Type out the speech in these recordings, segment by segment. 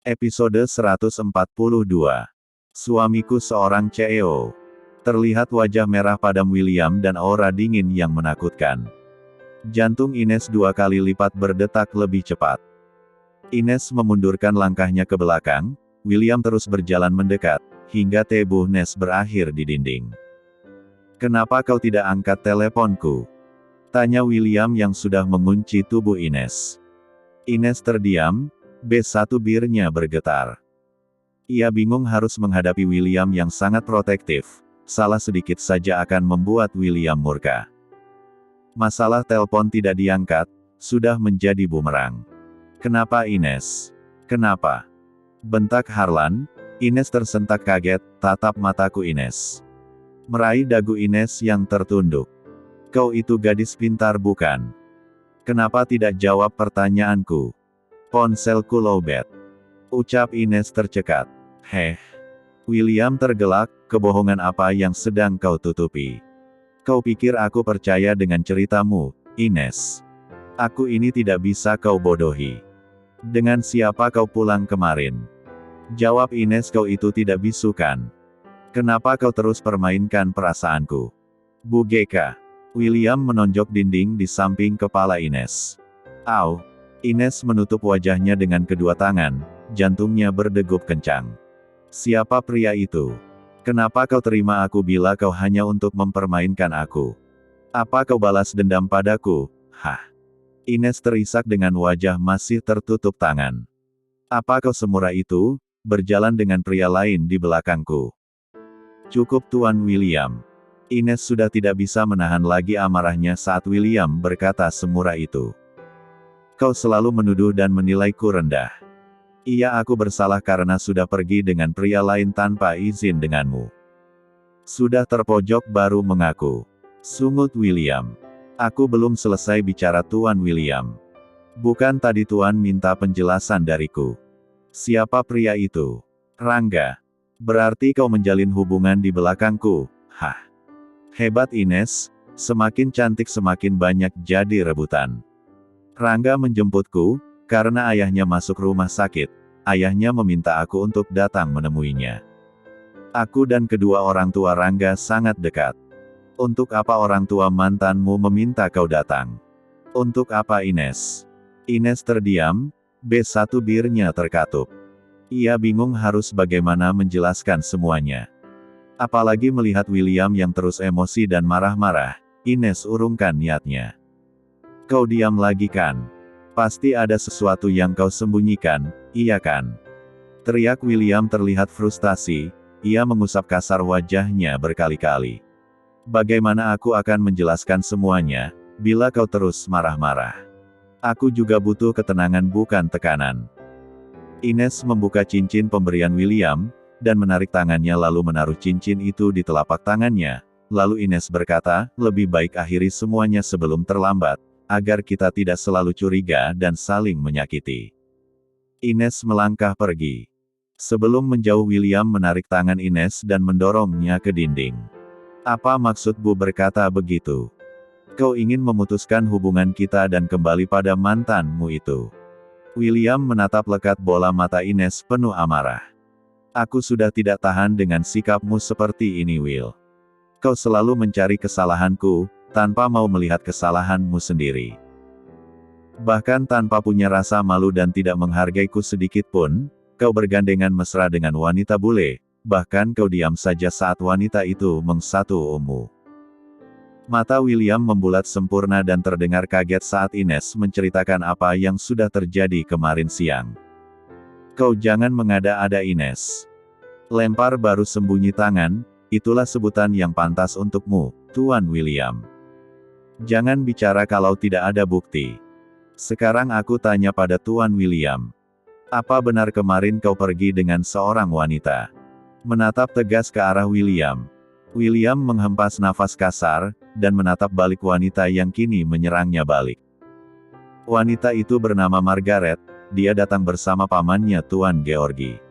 Episode 142. Suamiku seorang CEO. Terlihat wajah merah padam William dan aura dingin yang menakutkan. Jantung Ines 2 kali lipat berdetak lebih cepat. Ines memundurkan langkahnya ke belakang, William terus berjalan mendekat, hingga tubuh Ines berakhir di dinding. "Kenapa kau tidak angkat teleponku?" tanya William yang sudah mengunci tubuh Ines. Ines terdiam. B1 birnya bergetar. Ia bingung harus menghadapi William yang sangat protektif. Salah sedikit saja akan membuat William murka. Masalah telepon tidak diangkat, sudah menjadi bumerang. "Kenapa Ines? Kenapa?" bentak Harlan. Ines tersentak kaget, tatap mataku Ines. Meraih dagu Ines yang tertunduk. "Kau itu gadis pintar bukan? Kenapa tidak jawab pertanyaanku?" "Ponselku lowbat," ucap Ines tercekat. "Heh." William tergelak, "Kebohongan apa yang sedang kau tutupi? Kau pikir aku percaya dengan ceritamu, Ines? Aku ini tidak bisa kau bodohi. Dengan siapa kau pulang kemarin? Jawab Ines, kau itu tidak bisu kan? Kenapa kau terus permainkan perasaanku?" "Bu Geka." William menonjok dinding di samping kepala Ines. "Au." Ines menutup wajahnya dengan kedua tangan, jantungnya berdegup kencang. "Siapa pria itu? Kenapa kau terima aku bila kau hanya untuk mempermainkan aku? Apa kau balas dendam padaku? Hah?" Ines terisak dengan wajah masih tertutup tangan. "Apa kau semurah itu, berjalan dengan pria lain di belakangku?" "Cukup Tuan William." Ines sudah tidak bisa menahan lagi amarahnya saat William berkata semurah itu. "Kau selalu menuduh dan menilaiku rendah. Iya, aku bersalah karena sudah pergi dengan pria lain tanpa izin denganmu." "Sudah terpojok baru mengaku," sungut William. "Aku belum selesai bicara Tuan William. Bukan tadi Tuan minta penjelasan dariku? Siapa pria itu?" "Rangga." "Berarti kau menjalin hubungan di belakangku, hah?" Hebat Ines, semakin cantik semakin banyak jadi rebutan. "Rangga menjemputku, karena ayahnya masuk rumah sakit. Ayahnya meminta aku untuk datang menemuinya. Aku dan kedua orang tua Rangga sangat dekat. Untuk apa orang tua mantanmu meminta kau datang? Untuk apa Ines?" Ines terdiam, B1 birnya terkatup. Ia bingung harus bagaimana menjelaskan semuanya. Apalagi melihat William yang terus emosi dan marah-marah, Ines urungkan niatnya. "Kau diam lagi kan? Pasti ada sesuatu yang kau sembunyikan, iya kan?" teriak William terlihat frustasi, ia mengusap kasar wajahnya berkali-kali. "Bagaimana aku akan menjelaskan semuanya, bila kau terus marah-marah? Aku juga butuh ketenangan bukan tekanan." Ines membuka cincin pemberian William, dan menarik tangannya lalu menaruh cincin itu di telapak tangannya. Lalu Ines berkata, "Lebih baik akhiri semuanya sebelum terlambat, agar kita tidak selalu curiga dan saling menyakiti." Ines melangkah pergi. Sebelum menjauh William menarik tangan Ines dan mendorongnya ke dinding. "Apa maksudmu berkata begitu? Kau ingin memutuskan hubungan kita dan kembali pada mantanmu itu?" William menatap lekat bola mata Ines penuh amarah. "Aku sudah tidak tahan dengan sikapmu seperti ini Will. Kau selalu mencari kesalahanku, tanpa mau melihat kesalahanmu sendiri. Bahkan tanpa punya rasa malu dan tidak menghargaiku sedikit pun, kau bergandengan mesra dengan wanita bule, bahkan kau diam saja saat wanita itu mengsatumu." Mata William membulat sempurna dan terdengar kaget saat Ines menceritakan apa yang sudah terjadi kemarin siang. "Kau jangan mengada-ada Ines. Lempar baru sembunyi tangan, itulah sebutan yang pantas untukmu, Tuan William. Jangan bicara kalau tidak ada bukti. Sekarang aku tanya pada Tuan William. Apa benar kemarin kau pergi dengan seorang wanita?" Menatap tegas ke arah William. William menghempas nafas kasar, dan menatap balik wanita yang kini menyerangnya balik. Wanita itu bernama Margaret, dia datang bersama pamannya Tuan Georgi.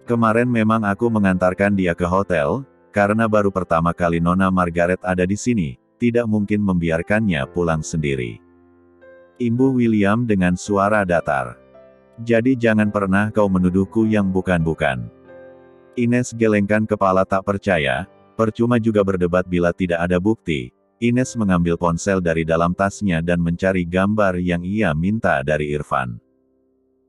Kemarin memang aku mengantarkan dia ke hotel, karena baru pertama kali Nona Margaret ada di sini, tidak mungkin membiarkannya pulang sendiri. Imbuh William dengan suara datar. Jadi jangan pernah kau menuduhku yang bukan-bukan. Ines gelengkan kepala tak percaya, percuma juga berdebat bila tidak ada bukti. Ines mengambil ponsel dari dalam tasnya dan mencari gambar yang ia minta dari Irfan.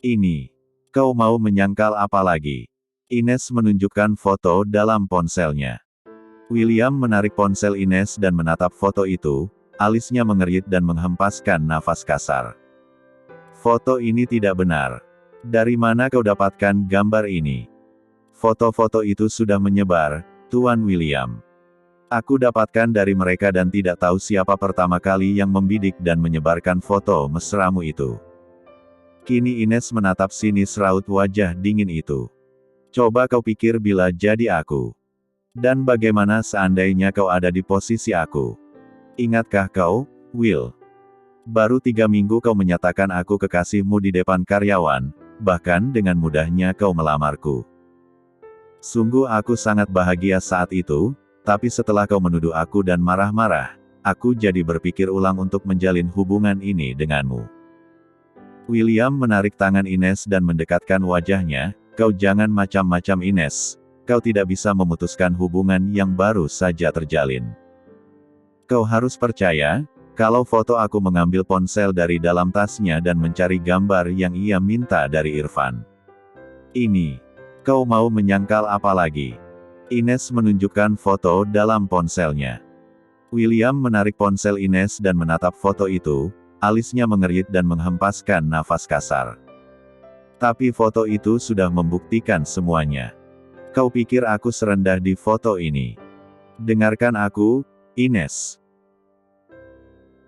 Ini. Kau mau menyangkal apa lagi? Ines menunjukkan foto dalam ponselnya. William menarik ponsel Ines dan menatap foto itu, alisnya mengerit dan menghempaskan nafas kasar. Foto ini tidak benar. Dari mana kau dapatkan gambar ini? Foto-foto itu sudah menyebar, Tuan William. Aku dapatkan dari mereka dan tidak tahu siapa pertama kali yang membidik dan menyebarkan foto mesramu itu. Kini Ines menatap sinis raut wajah dingin itu. Coba kau pikir bila jadi aku. Dan bagaimana seandainya kau ada di posisi aku? Ingatkah kau, Will? Baru 3 minggu kau menyatakan aku kekasihmu di depan karyawan, bahkan dengan mudahnya kau melamarku. Sungguh aku sangat bahagia saat itu, tapi setelah kau menuduh aku dan marah-marah, aku jadi berpikir ulang untuk menjalin hubungan ini denganmu. William menarik tangan Ines dan mendekatkan wajahnya, kau jangan macam-macam Ines, kau tidak bisa memutuskan hubungan yang baru saja terjalin. Kau harus percaya, kalau foto aku mengambil ponsel dari dalam tasnya dan mencari gambar yang ia minta dari Irfan. Ini. Kau mau menyangkal apa lagi? Ines menunjukkan foto dalam ponselnya. William menarik ponsel Ines dan menatap foto itu, alisnya mengerit dan menghempaskan nafas kasar. Tapi foto itu sudah membuktikan semuanya. Kau pikir aku serendah di foto ini? Dengarkan aku, Ines.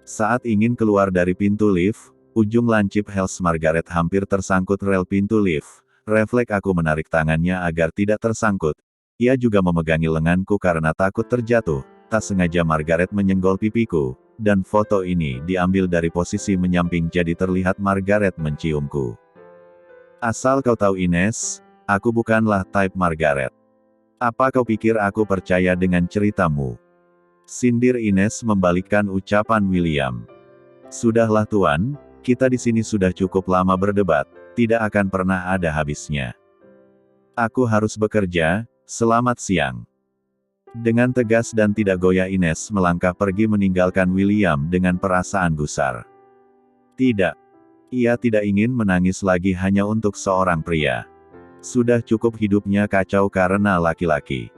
Saat ingin keluar dari pintu lift, ujung lancip Hells Margaret hampir tersangkut rel pintu lift. Refleks aku menarik tangannya agar tidak tersangkut. Ia juga memegangi lenganku karena takut terjatuh. Tak sengaja Margaret menyenggol pipiku, dan foto ini diambil dari posisi menyamping jadi terlihat Margaret menciumku. Asal kau tahu Ines, aku bukanlah type Margaret. Apa kau pikir aku percaya dengan ceritamu? Sindir Ines membalikkan ucapan William. Sudahlah Tuan, kita di sini sudah cukup lama berdebat, tidak akan pernah ada habisnya. Aku harus bekerja, selamat siang. Dengan tegas dan tidak goyah Ines melangkah pergi meninggalkan William dengan perasaan gusar. Tidak. Ia tidak ingin menangis lagi hanya untuk seorang pria. Sudah cukup hidupnya kacau karena laki-laki.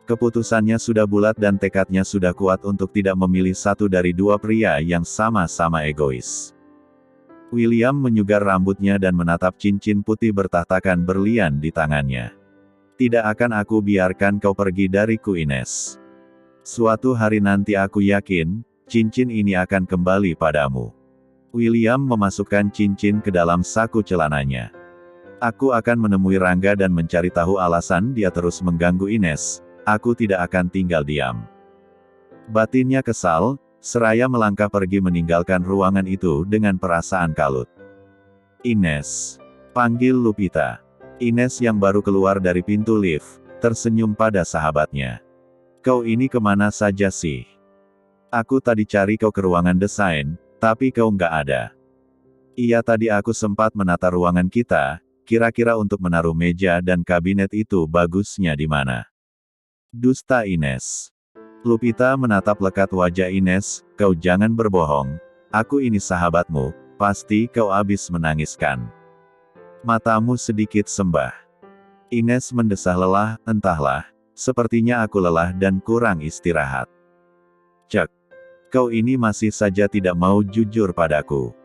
Keputusannya sudah bulat dan tekadnya sudah kuat untuk tidak memilih satu dari dua pria yang sama-sama egois. William menyugar rambutnya dan menatap cincin putih bertahtakan berlian di tangannya. Tidak akan aku biarkan kau pergi dariku Ines. Suatu hari nanti aku yakin, cincin ini akan kembali padamu. William memasukkan cincin ke dalam saku celananya. Aku akan menemui Rangga dan mencari tahu alasan dia terus mengganggu Ines. Aku tidak akan tinggal diam. Batinnya kesal, seraya melangkah pergi meninggalkan ruangan itu dengan perasaan kalut. Ines. Panggil Lupita. Ines yang baru keluar dari pintu lift, tersenyum pada sahabatnya. Kau ini kemana saja sih? Aku tadi cari kau ke ruangan desain, tapi kau nggak ada. Iya tadi aku sempat menata ruangan kita, kira-kira untuk menaruh meja dan kabinet itu bagusnya di mana? Dusta Ines. Lupita menatap lekat wajah Ines, kau jangan berbohong, aku ini sahabatmu, pasti kau habis menangiskan. Matamu sedikit sembah. Ines mendesah lelah, entahlah, sepertinya aku lelah dan kurang istirahat. Cek. Kau ini masih saja tidak mau jujur padaku.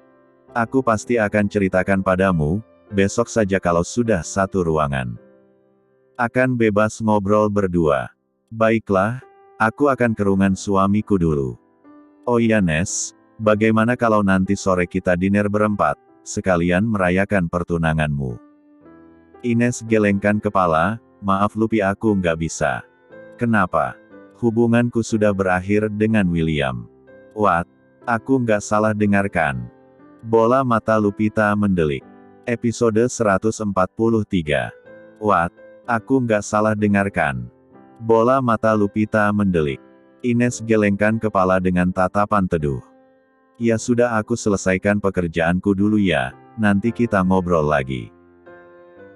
Aku pasti akan ceritakan padamu, besok saja kalau sudah satu ruangan. Akan bebas ngobrol berdua. Baiklah, aku akan ke ruangan suamiku dulu. Oh iya Nes, bagaimana kalau nanti sore kita dinner berempat, sekalian merayakan pertunanganmu? Ines gelengkan kepala, maaf Lupi aku nggak bisa. Kenapa? Hubunganku sudah berakhir dengan William. What? Aku nggak salah dengarkan. Bola mata Lupita mendelik. Episode 143. What? Aku nggak salah dengarkan. Bola mata Lupita mendelik. Ines gelengkan kepala dengan tatapan teduh. Ya sudah, aku selesaikan pekerjaanku dulu ya, nanti kita ngobrol lagi.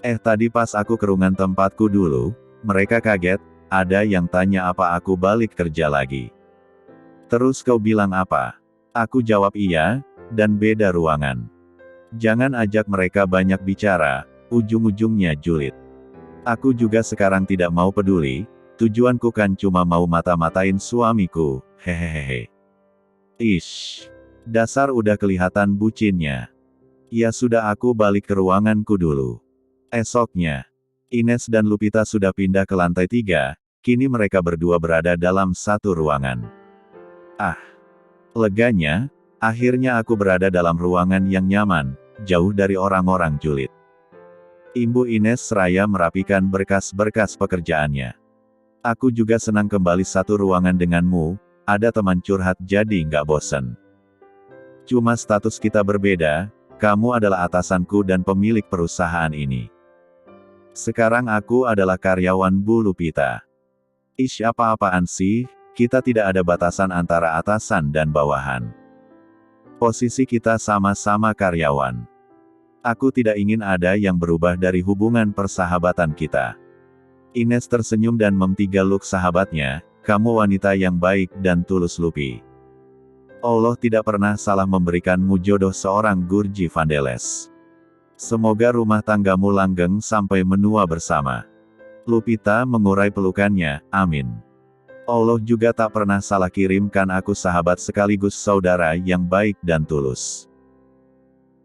Tadi pas aku ke ruangan tempatku dulu, mereka kaget, ada yang tanya apa aku balik kerja lagi. Terus kau bilang apa? Aku jawab iya, dan beda ruangan. Jangan ajak mereka banyak bicara, ujung-ujungnya julid. Aku juga sekarang tidak mau peduli, tujuanku kan cuma mau mata-matain suamiku, hehehe. Ish. Dasar udah kelihatan bucinnya. Ya sudah, aku balik ke ruanganku dulu. Esoknya, Ines dan Lupita sudah pindah ke lantai 3, kini mereka berdua berada dalam satu ruangan. Ah, leganya, akhirnya aku berada dalam ruangan yang nyaman, jauh dari orang-orang julid. Ibu Ines seraya merapikan berkas-berkas pekerjaannya. Aku juga senang kembali satu ruangan denganmu, ada teman curhat jadi nggak bosen. Cuma status kita berbeda, kamu adalah atasanku dan pemilik perusahaan ini. Sekarang aku adalah karyawan Bu Lupita. Ish, apa-apaan sih, kita tidak ada batasan antara atasan dan bawahan. Posisi kita sama-sama karyawan. Aku tidak ingin ada yang berubah dari hubungan persahabatan kita. Ines tersenyum dan memtiga-luk sahabatnya, kamu wanita yang baik dan tulus Lupi. Allah tidak pernah salah memberikanmu jodoh seorang Gurji Vandeles. Semoga rumah tanggamu langgeng sampai menua bersama. Lupita mengurai pelukannya, amin. Allah juga tak pernah salah kirimkan aku sahabat sekaligus saudara yang baik dan tulus.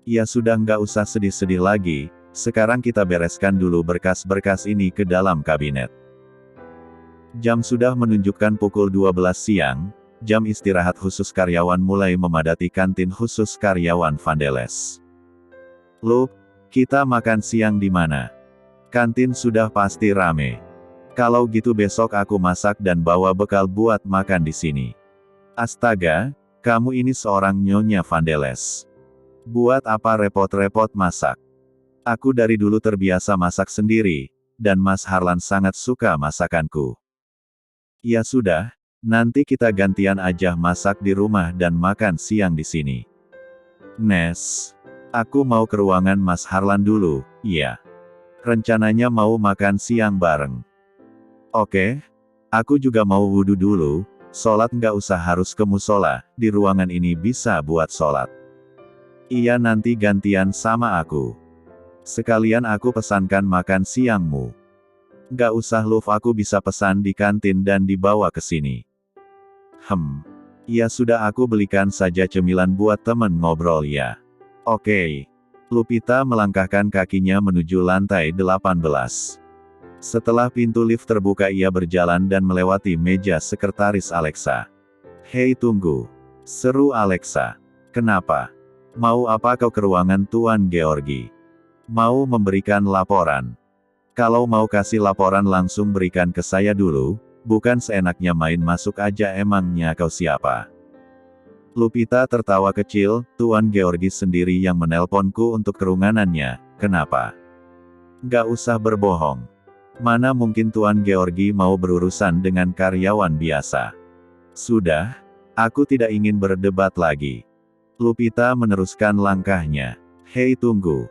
Ya sudah, nggak usah sedih-sedih lagi, sekarang kita bereskan dulu berkas-berkas ini ke dalam kabinet. Jam sudah menunjukkan pukul 12 siang, jam istirahat khusus karyawan mulai memadati kantin khusus karyawan Vandeles. Lup, kita makan siang di mana? Kantin sudah pasti rame. Kalau gitu besok aku masak dan bawa bekal buat makan di sini. Astaga, kamu ini seorang nyonya Vandeles. Buat apa repot-repot masak? Aku dari dulu terbiasa masak sendiri, dan Mas Harlan sangat suka masakanku. Ya sudah, nanti kita gantian aja masak di rumah dan makan siang di sini. Nes, aku mau ke ruangan Mas Harlan dulu, iya. Rencananya mau makan siang bareng. Oke, aku juga mau wudhu dulu, sholat nggak usah harus ke musola, di ruangan ini bisa buat sholat. Iya, nanti gantian sama aku. Sekalian aku pesankan makan siangmu. Nggak usah Luf, aku bisa pesan di kantin dan dibawa ke sini. Ya sudah, aku belikan saja cemilan buat temen ngobrol ya. Oke. Lupita melangkahkan kakinya menuju lantai 18. Setelah pintu lift terbuka, ia berjalan dan melewati meja sekretaris Alexa. Hei tunggu. Seru Alexa. Kenapa? Mau apa kau ke ruangan Tuan Georgi? Mau memberikan laporan? Kalau mau kasih laporan langsung berikan ke saya dulu, bukan seenaknya main masuk aja, emangnya kau siapa? Lupita tertawa kecil, Tuan Georgi sendiri yang menelponku untuk kerunganannya, kenapa? Nggak usah berbohong. Mana mungkin Tuan Georgi mau berurusan dengan karyawan biasa. Sudah, aku tidak ingin berdebat lagi. Lupita meneruskan langkahnya. Hei tunggu.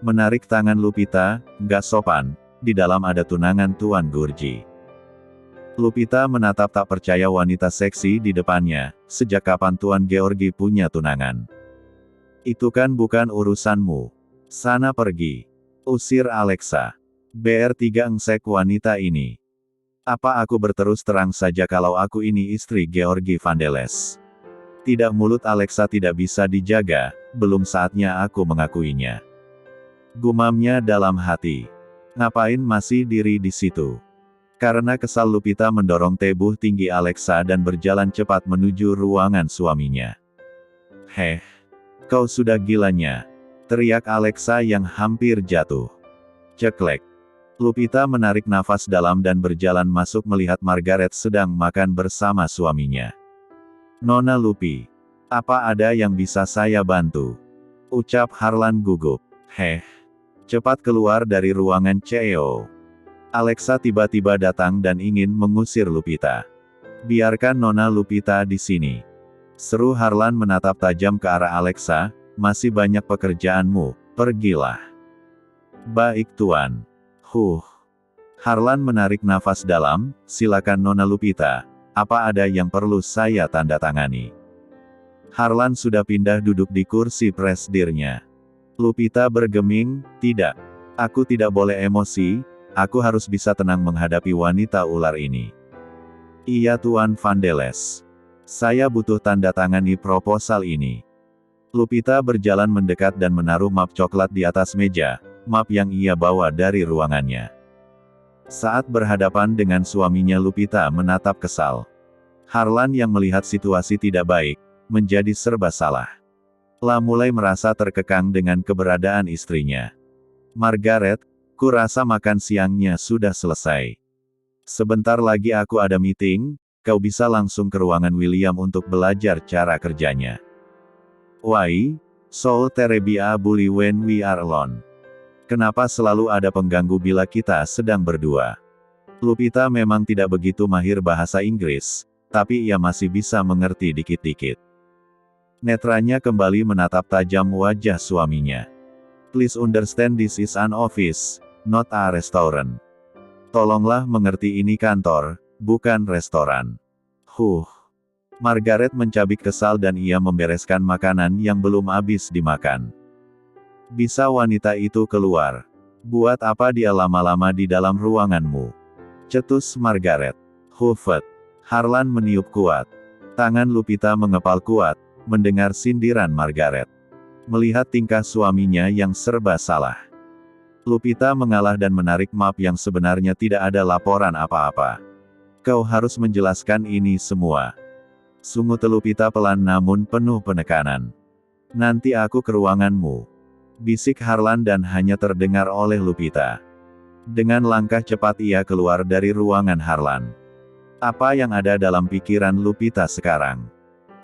Menarik tangan Lupita, nggak sopan, di dalam ada tunangan Tuan Gurji. Lupita menatap tak percaya wanita seksi di depannya, sejak kapan Tuan Georgi punya tunangan? Itu kan bukan urusanmu. Sana pergi. Usir Alexa. BR3 engsek wanita ini. Apa aku berterus terang saja kalau aku ini istri Georgi Vandeles? Tidak, mulut Alexa tidak bisa dijaga, belum saatnya aku mengakuinya. Gumamnya dalam hati. Ngapain masih diri di situ? Karena kesal, Lupita mendorong tubuh tinggi Alexa dan berjalan cepat menuju ruangan suaminya. Heh, kau sudah gilanya, teriak Alexa yang hampir jatuh. Ceklek. Lupita menarik nafas dalam dan berjalan masuk melihat Margaret sedang makan bersama suaminya. Nona Lupi, apa ada yang bisa saya bantu? Ucap Harlan gugup. Heh. Cepat keluar dari ruangan CEO. Alexa tiba-tiba datang dan ingin mengusir Lupita. Biarkan Nona Lupita di sini. Seru Harlan menatap tajam ke arah Alexa, masih banyak pekerjaanmu, pergilah. Baik Tuan. Harlan menarik nafas dalam, silakan Nona Lupita. Apa ada yang perlu saya tanda tangani? Harlan sudah pindah duduk di kursi presidirnya. Lupita bergeming, tidak. Aku tidak boleh emosi, aku harus bisa tenang menghadapi wanita ular ini. Iya Tuan Vandeles. Saya butuh tanda tangani proposal ini. Lupita berjalan mendekat dan menaruh map coklat di atas meja, map yang ia bawa dari ruangannya. Saat berhadapan dengan suaminya Lupita menatap kesal. Harlan yang melihat situasi tidak baik, menjadi serba salah. Mulai merasa terkekang dengan keberadaan istrinya. Margaret, kurasa makan siangnya sudah selesai. Sebentar lagi aku ada meeting, kau bisa langsung ke ruangan William untuk belajar cara kerjanya. Why, so terribly bully when we are alone. Kenapa selalu ada pengganggu bila kita sedang berdua? Lupita memang tidak begitu mahir bahasa Inggris, tapi ia masih bisa mengerti dikit-dikit. Netranya kembali menatap tajam wajah suaminya. Please understand this is an office, not a restaurant. Tolonglah mengerti ini kantor, bukan restoran. Margaret mencabik kesal dan ia membereskan makanan yang belum habis dimakan. Bisa wanita itu keluar. Buat apa dia lama-lama di dalam ruanganmu? Cetus Margaret. Harlan meniup kuat. Tangan Lupita mengepal kuat, mendengar sindiran Margaret. Melihat tingkah suaminya yang serba salah. Lupita mengalah dan menarik map yang sebenarnya tidak ada laporan apa-apa. Kau harus menjelaskan ini semua. Sungut Lupita pelan namun penuh penekanan. Nanti aku ke ruanganmu. Bisik Harlan dan hanya terdengar oleh Lupita. Dengan langkah cepat ia keluar dari ruangan Harlan. Apa yang ada dalam pikiran Lupita sekarang?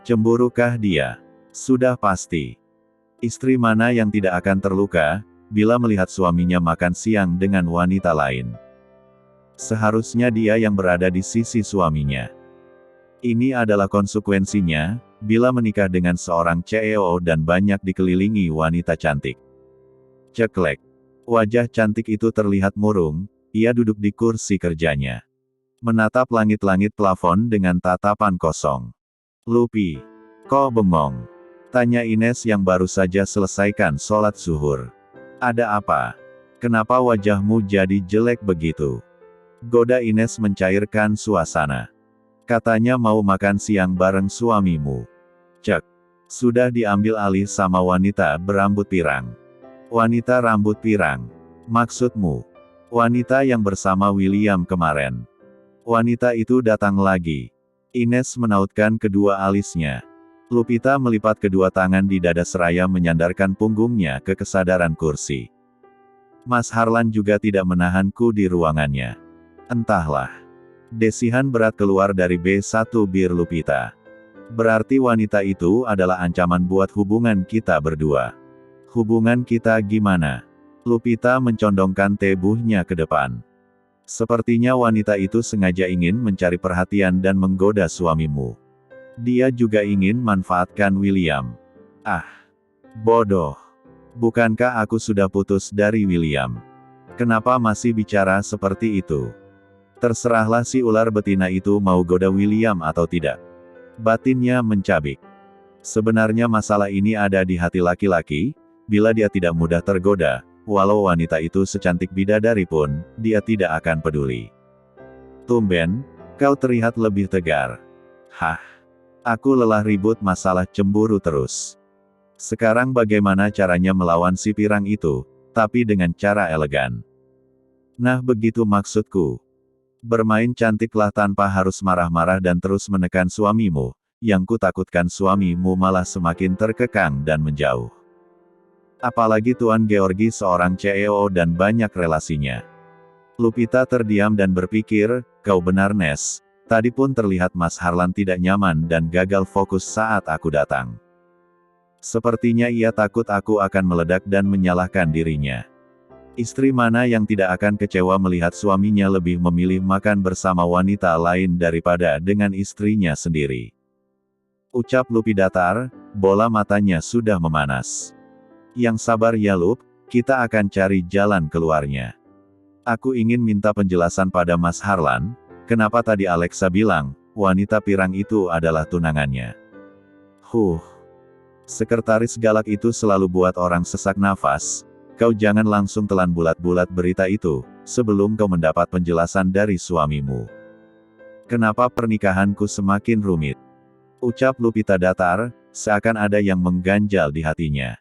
Cemburukah dia? Sudah pasti. Istri mana yang tidak akan terluka, bila melihat suaminya makan siang dengan wanita lain? Seharusnya dia yang berada di sisi suaminya. Ini adalah konsekuensinya, bila menikah dengan seorang CEO dan banyak dikelilingi wanita cantik. Ceklek. Wajah cantik itu terlihat murung, ia duduk di kursi kerjanya. Menatap langit-langit plafon dengan tatapan kosong. Lupi, kok bengong? Tanya Ines yang baru saja selesaikan sholat zuhur. Ada apa? Kenapa wajahmu jadi jelek begitu? Goda Ines mencairkan suasana. Katanya mau makan siang bareng suamimu. Cek. Sudah diambil alih sama wanita berambut pirang. Wanita rambut pirang. Maksudmu? Wanita yang bersama William kemarin. Wanita itu datang lagi. Ines menautkan kedua alisnya. Lupita melipat kedua tangan di dada seraya menyandarkan punggungnya ke kesadaran kursi. Mas Harlan juga tidak menahanku di ruangannya. Entahlah. Desihan berat keluar dari B1 bir Lupita. Berarti wanita itu adalah ancaman buat hubungan kita berdua. Hubungan kita gimana? Lupita mencondongkan tubuhnya ke depan. Sepertinya wanita itu sengaja ingin mencari perhatian dan menggoda suamimu. Dia juga ingin manfaatkan William. Ah, bodoh. Bukankah aku sudah putus dari William? Kenapa masih bicara seperti itu? Terserahlah si ular betina itu mau goda William atau tidak. Batinnya mencabik. Sebenarnya masalah ini ada di hati laki-laki, bila dia tidak mudah tergoda, walau wanita itu secantik bidadari pun, dia tidak akan peduli. Tumben, kau terlihat lebih tegar. Hah? Aku lelah ribut masalah cemburu terus. Sekarang bagaimana caranya melawan si pirang itu, tapi dengan cara elegan. Nah begitu maksudku. Bermain cantiklah tanpa harus marah-marah dan terus menekan suamimu, yang kutakutkan suamimu malah semakin terkekang dan menjauh. Apalagi Tuan Georgi seorang CEO dan banyak relasinya. Lupita terdiam dan berpikir, kau benar Nes, tadi pun terlihat Mas Harlan tidak nyaman dan gagal fokus saat aku datang. Sepertinya ia takut aku akan meledak dan menyalahkan dirinya. Istri mana yang tidak akan kecewa melihat suaminya lebih memilih makan bersama wanita lain daripada dengan istrinya sendiri. Ucap Lupi datar, bola matanya sudah memanas. Yang sabar ya Lup, kita akan cari jalan keluarnya. Aku ingin minta penjelasan pada Mas Harlan, kenapa tadi Alexa bilang, wanita pirang itu adalah tunangannya. Sekretaris galak itu selalu buat orang sesak nafas. Kau jangan langsung telan bulat-bulat berita itu, sebelum kau mendapat penjelasan dari suamimu. Kenapa pernikahanku semakin rumit? Ucap Lupita datar, seakan ada yang mengganjal di hatinya.